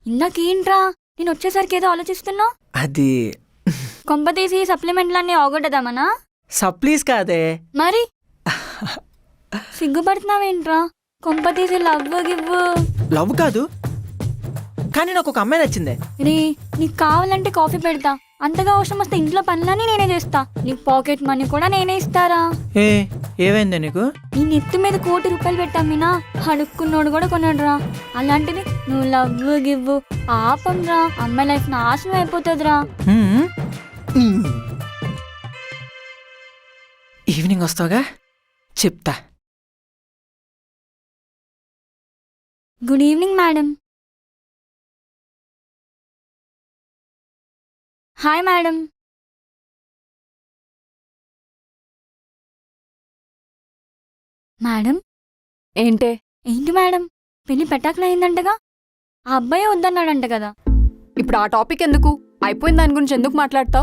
ఇందాకేంట్రా నేను వచ్చేసరికి ఏదో ఆలోచిస్తున్నావు? అది కొంపతీసి సప్లిమెంట్లన్నీ అవగొట్టదామనా? సప్లీస్ కాదే. మరి సిగ్గుపడుతున్నావేంట్రా? కొంపతీసి గివ్వు. లవ్ కాదు, కానీ నాకు ఒక అమ్మాయి నచ్చిందే. రే నీకు కావాలంటే కాఫీ పెడతా, అంతగా అవసరం వస్తే ఇంట్లో పనులన్నీ నేనే చేస్తా, నీకు పాకెట్ మనీ కూడా నేనే ఇస్తారా. ఏమైందే నీకు? నీ నెత్తి మీద ₹1,00,00,000 పెట్టామినా, అడుక్కున్నోడు కూడా కొన్నాడురా. అలాంటిది నువ్వు లవ్ గివ్వు ఆపంరా, అమ్మాయి లైఫ్ నాశనం అయిపోతుందిరా. ఈవినింగ్ వస్తావుగా, చెప్తా. Good evening madam. Hi madam. Madam ఏంటే? ఏంటి మేడం, పెళ్లి పెట్టాకలైందంటగా, ఆ అబ్బాయే వద్దన్నాడంట కదా. ఇప్పుడు ఆ టాపిక్ ఎందుకు? అయిపోయిన దాని గురించి ఎందుకు మాట్లాడతావు?